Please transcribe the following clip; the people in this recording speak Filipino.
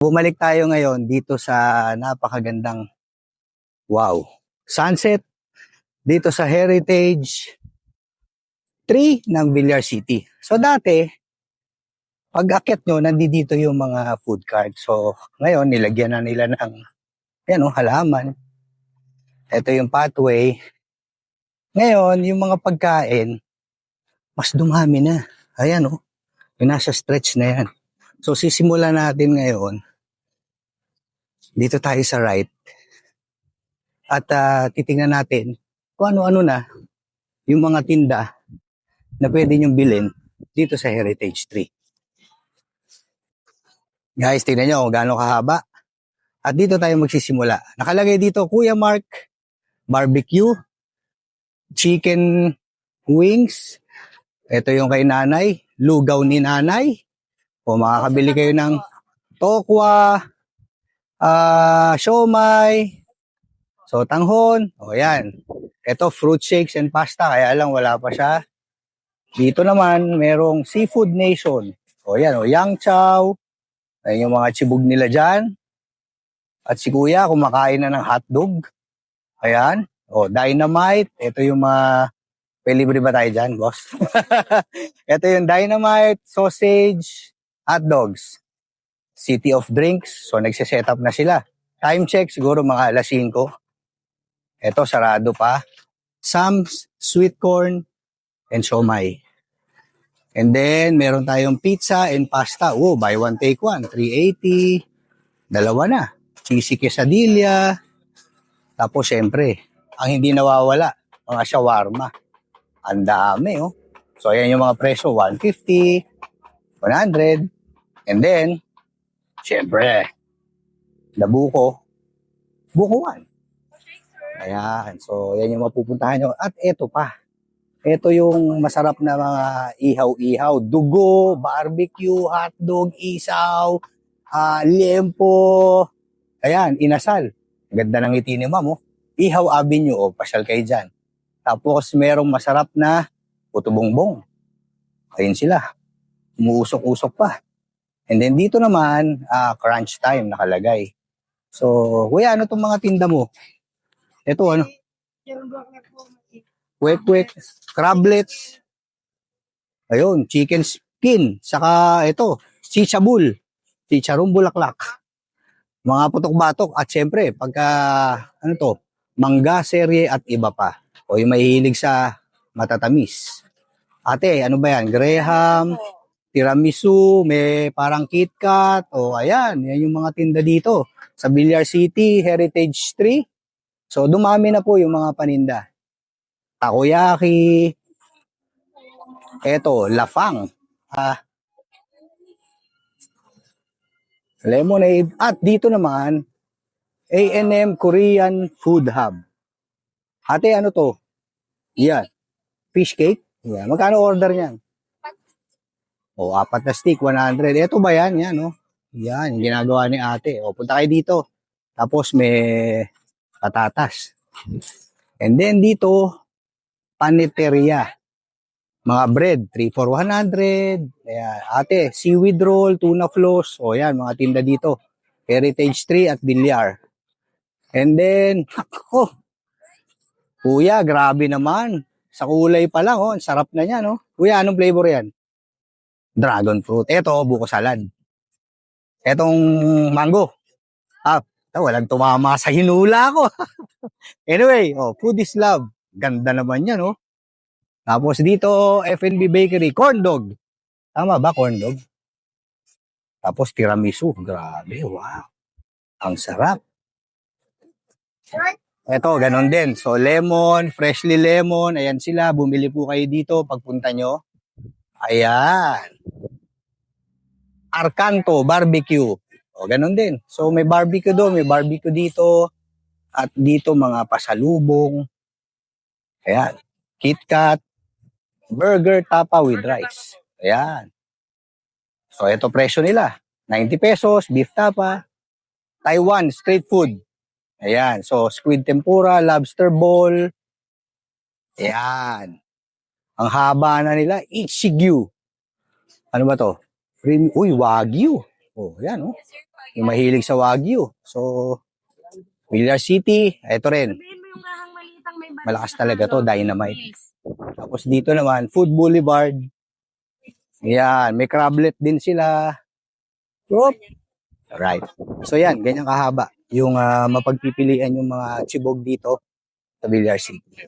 Bumalik tayo ngayon dito sa napakagandang sunset dito sa Heritage Tree ng Villar City. So dati, pag akyat nyo, nandito yung mga food cart. So ngayon, nilagyan na nila ng halaman. Ito yung pathway. Ngayon, yung mga pagkain, mas dumami na. Ayan yung nasa stretch na yan. So sisimulan natin ngayon. Dito tayo sa right. At titingnan natin kung ano-ano na yung mga tinda na pwede nyong bilhin dito sa Heritage Tree. Guys, tingnan nyo kung gaano kahaba. At dito tayo magsisimula. Nakalagay dito, Kuya Mark Barbecue, Chicken Wings. Ito yung kay nanay, lugaw ni nanay. O makakabili kayo ng tokwa, siomay, so tanghon. O yan. Ito, fruit shakes and pasta. Kaya lang wala pa siya. Dito naman, merong Seafood Nation. O yan, Yang Chow. Ayan yung mga chibog nila dyan. At si Kuya, kumakain na ng hotdog. Ayan. O, Dynamite. Ito yung mga... Libre ba tayo dyan, boss? Ito yung Dynamite, sausage, hotdogs. City of Drinks. So, nagsiset up na sila. Time check, siguro mga alas 5. Ito, sarado pa. Sam's, sweet corn, and siomai. And then, meron tayong pizza and pasta. Buy one, take one. 380. Dalawa na. Cheesy quesadilla. Tapos, syempre, ang hindi nawawala, mga shawarma. Ang dami, So, ayan yung mga presyo. 150, 100. And then, syempre, buko 1. Ayan. So, yan yung mapupuntahan nyo. At eto pa. Ito yung masarap na mga ihaw-ihaw. Dugo, barbecue, hotdog, isaw, liempo. Ayan, inasal. Ganda ng ngiti ni ma'am, Ihaw Avenue, pasyal kayo dyan. Tapos, merong masarap na puto bongbong. Ayun sila. Umuusok-usok pa. And then, dito naman, crunch time nakalagay. So, kuya, ano itong mga tinda mo? Ito, ano? Kwek-kwek, crablets. Ayun, chicken skin. Saka ito, chichabul. Chicharong bulaklak. Mga putok-batok. At syempre, pagka, mangga, serye at iba pa. O yung mahihilig sa matatamis. Ate, ano ba yan? Graham, tiramisu, may parang KitKat. O ayan, yan yung mga tinda dito. Sa Villar City, Heritage Tree. So, dumami na po yung mga paninda. Takoyaki. Eto, lafang. Lemonade. At dito naman, A&M Korean Food Hub. Ate, ano to? Yan. Fish cake. Yan. Magkano order niyan? 4 na stick, 100. Eto ba yan? Yan, Yan, yung ginagawa ni ate. Punta kayo dito. Tapos may patatas. And then dito, paneteria. Mga bread, 3 for 100. Ayan. Ate, seaweed roll, tuna floss. Yan, mga tinda dito. Heritage Tree at Villar. And then, Kuya, grabe naman. Sa kulay pa lang, ang sarap na niya, Kuya, anong flavor yan? Dragon fruit. Ito, buko salad. Etong mango. Walang tumama sa hinula ko. Anyway, food is love. Ganda naman yan, Tapos dito, F&B Bakery, corn dog. Tama ba, corn dog? Tapos tiramisu. Grabe, wow. Ang sarap. Ito, ganon din. So, lemon, freshly lemon. Ayan sila. Bumili po kayo dito pagpunta nyo. Ayan. Arcanto Barbecue. Ganon din. So, may barbecue doon, may barbecue dito. At dito, mga pasalubong. Ayan. KitKat. Burger tapa with rice. Ayan. So, ito presyo nila. 90 pesos, beef tapa. Taiwan street food. Ayan. So, squid tempura, lobster bowl. Ayan. Ang haba na nila, Ichigyu. Ano ba to? Uy, Wagyu. Ayan, yung mahilig sa Wagyu. So, Villar City, ito rin. Sabihin mo yung ahang malitang may balat Malakas sa talaga to, ano, dynamite. wheels. Tapos dito naman, Food Boulevard. Yan, may crablet din sila. Yup. Alright. So yan, ganyan kahaba yung mapagpipilian yung mga chibog dito sa Villar City.